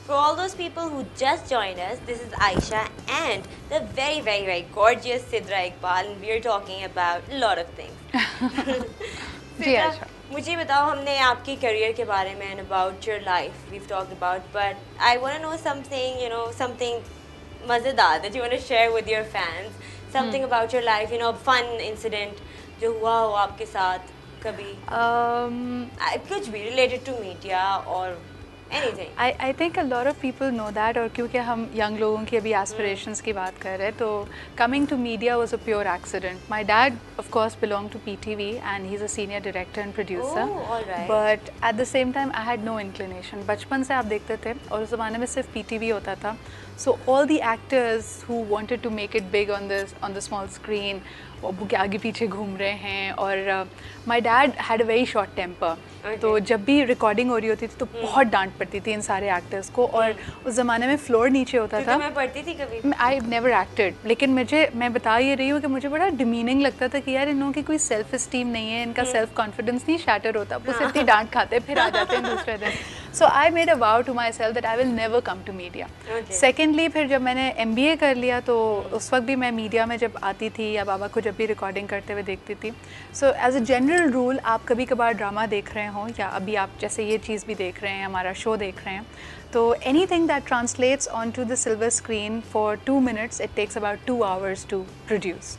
For all those people who just joined us, this is Aisha and the very, very, very gorgeous Sidra Iqbal, and we're talking about a lot of things. Ji Sidra, आशा मुझे बताओ हमने आपकी career के बारे में and about your life we've talked about, but I want to know something, something मज़ेदार that you want to share with your fans, something about your life, fun incident जो हुआ हो आपके साथ कभी, कुछ भी related to media or anything. I think a lot of people know that और क्योंकि हम young लोगों की अभी aspirations की बात कर रहे हैं तो coming to media was a pure accident. My dad of course belonged to PTV and he's a senior director and producer. Oh, all right. But at the same time I had no inclination. बचपन से आप देखते थे और उस ज़माने में सिर्फ PTV होता था. So all the actors who wanted to make it big on the small screen वो के आगे पीछे घूम रहे हैं और my dad had a very short temper. तो जब भी रिकॉर्डिंग हो रही होती थी तो बहुत डांट पड़ती थी इन सारे एक्टर्स को और उस ज़माने में फ्लोर नीचे होता था. मैं पढ़ती थी कभी. आई नेवर एक्टेड लेकिन मैं बता ये रही हूँ कि मुझे बड़ा डिमीनिंग लगता था कि यार इन लोगों की कोई सेल्फ इस्टीम नहीं है, इनका सेल्फ कॉन्फिडेंस नहीं शैटर होता, वो इतनी डांट खाते फिर आ जाते हैं दूसरे दिन. So I made a vow to myself that I will never come to media. Secondly फिर जब मैंने MBA कर लिया तो उस वक्त भी मैं मीडिया में जब आती थी या बाबा को जब भी रिकॉर्डिंग करते हुए देखती थी. So as a general rule आप कभी कभार ड्रामा देख रहे हो या अभी आप जैसे ये चीज़ भी देख रहे हैं, हमारा शो देख रहे हैं, तो anything that translates onto the silver screen for 2 minutes it takes about 2 hours to produce.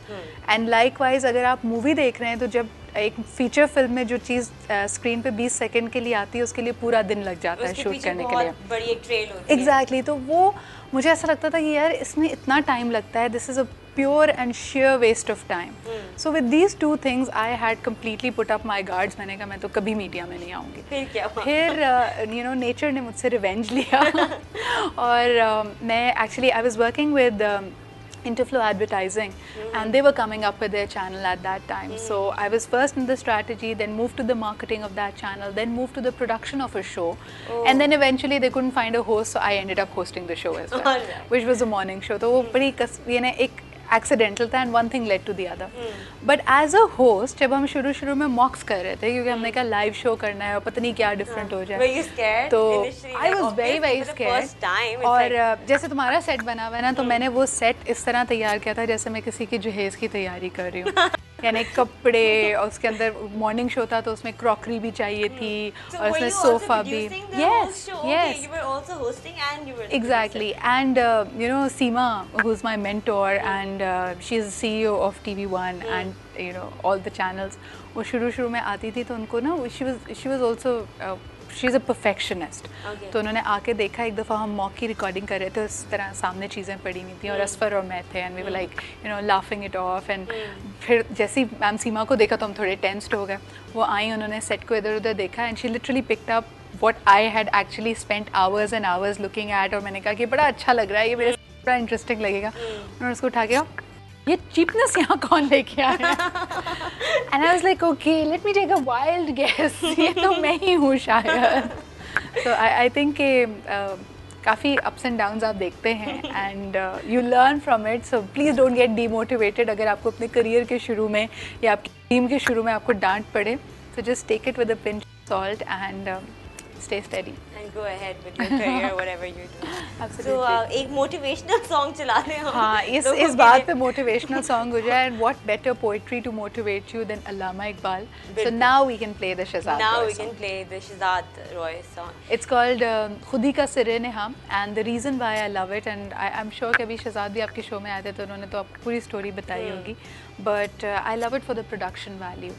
And likewise अगर आप मूवी देख रहे हैं तो जब एक फीचर फिल्म में जो चीज़ स्क्रीन पे 20 सेकंड के लिए आती है उसके लिए पूरा दिन लग जाता है शूट करने के लिए. बड़ी एक ट्रेल होती है. एग्जैक्टली तो वो मुझे ऐसा लगता था कि यार इसमें इतना टाइम लगता है, this is a pure and sheer waste of time. So with these two things I had completely put up my guards. मैंने कहा मैं तो कभी मीडिया में नहीं आऊँगी. फिर क्या हुआ? फिर नेचर ने मुझसे रिवेंज लिया और मैं actually I was working with Interflow Advertising and they were coming up with their channel at that time. So I was first in the strategy, then moved to the marketing of that channel, then moved to the production of a show, and then eventually they couldn't find a host, so I ended up hosting the show as well, which was a morning show. तो वो बड़ी एक accidental था and one thing led to the other. But as a host जब हम शुरू में mocks कर रहे थे क्योंकि हमने कहा लाइव शो करना है और पता नहीं क्या डिफरेंट हो जाए. Were you scared? तो Initially, I was very scared. और जैसे तुम्हारा सेट बना हुआ है ना तो मैंने वो सेट इस तरह तैयार किया था जैसे मैं किसी की जहेज की तैयारी कर रही हूँ. यानी कपड़े और उसके अंदर मॉर्निंग शो था तो उसमें क्रॉकरी भी चाहिए थी और उसमें सोफा भी. You were also hosting and you were exactly. And Seema, who's my mentor and she is CEO of TV1 and all the channels. वो शुरू में आती थी तो उनको ना she was also she is a perfectionist. तो उन्होंने आके देखा एक दफ़ा हम मॉक की रिकॉर्डिंग कर रहे थे, उस तरह सामने चीज़ें पड़ी हुई थी और असफर और मैं थे and we were like laughing it off. And फिर जैसे ही मैम सीमा को देखा तो हम थोड़े टेंस्ड हो गए. वो आई, उन्होंने सेट को इधर उधर देखा and she literally picked up what I had actually spent hours and hours looking at. और मैंने कहा कि बड़ा अच्छा लग रहा है, ये मेरे बड़ा इंटरेस्टिंग लगेगा. उन्होंने उसको उठा के ये चीपनेस यहाँ कौन लेके आया? And I was like, okay, let me take a wild guess. ये तो मैं ही हूँ शायद. So I think कि काफ़ी ups and downs आप देखते हैं and you learn from it. So please don't get demotivated अगर आपको अपने करियर के शुरू में या आपकी टीम के शुरू में आपको डांट पड़े. So just take it with a pinch of salt and stay steady. And go ahead with your career, whatever you do. Absolutely. So एक motivational song चला रहे हो. हाँ, इस बात पे motivational song हो जाए. And what better poetry to motivate you than Allama Iqbal? So now we can play the Shahzad Roy song. Now we can play the Shahzad Roy song. It's called खुदी का सिरे Neha and the reason why I love it and I'm sure कि अभी शहजाद भी आपके show में आए थे तो उन्होंने तो आपको पूरी स्टोरी बताई होगी. But I love it for the production value.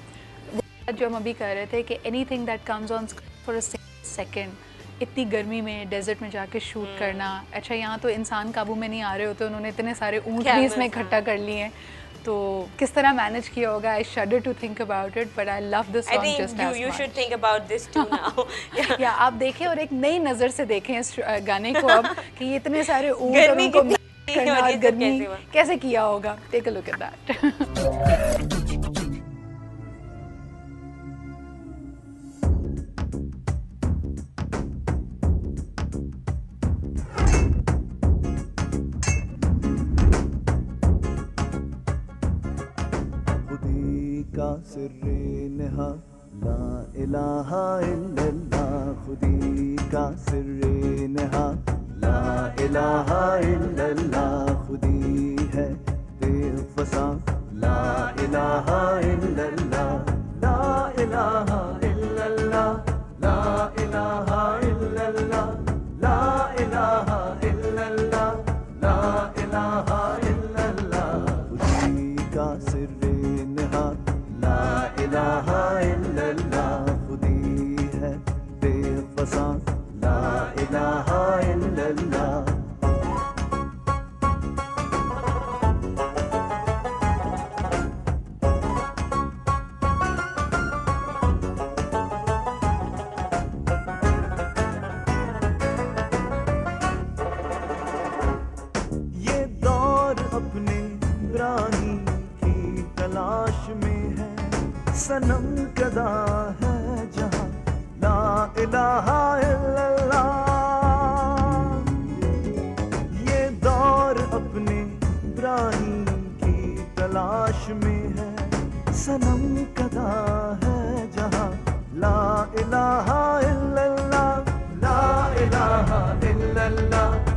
जो हम अभी कर रहे थे कि anything that comes on for a second, इतनी गर्मी में डेजर्ट में जाके शूट करना. अच्छा यहाँ तो इंसान काबू में नहीं आ रहे होते, उन्होंने इतने सारे ऊँट भी इसमें इकट्ठा कर लिए हैं तो किस तरह मैनेज किया होगा. I shudder to think about it but I love this song just as much. I think you should think about this too now. या आप देखें और एक नई नज़र से देखें इस गाने को अब कि ये इतने सारे ऊँट और उनको करना और गर्मी कैसे किया होगा. Take a look at that. का सिर्रे नेहा ला इलाहा इल्लल्लाह खुदी का सिर्रे नेहा इलाहा इल्लल्लाह खुदी है बेफसा ला इलाहा इल्लल्लाह ला इलाहा इल्लल्लाह ला इलाहा इल्लल्लाह ला इलाहा इल्लल्लाह ला इलाहा इल्लल्लाह खुदी का सिर्रे निहा ला इलाहा इल्लल्लाह खुदी है बेफसा ला इलाहा इल्लल्लाह ये दौर अपने इब्रानी की तलाश में है सनम कदा है जहां ला इलाहा इल्लल्लाह ये दौर अपने इब्रानी की तलाश में है सनम कदा है जहां ला इलाहा इल्लल्लाह ला इलाहा इल्लल्लाह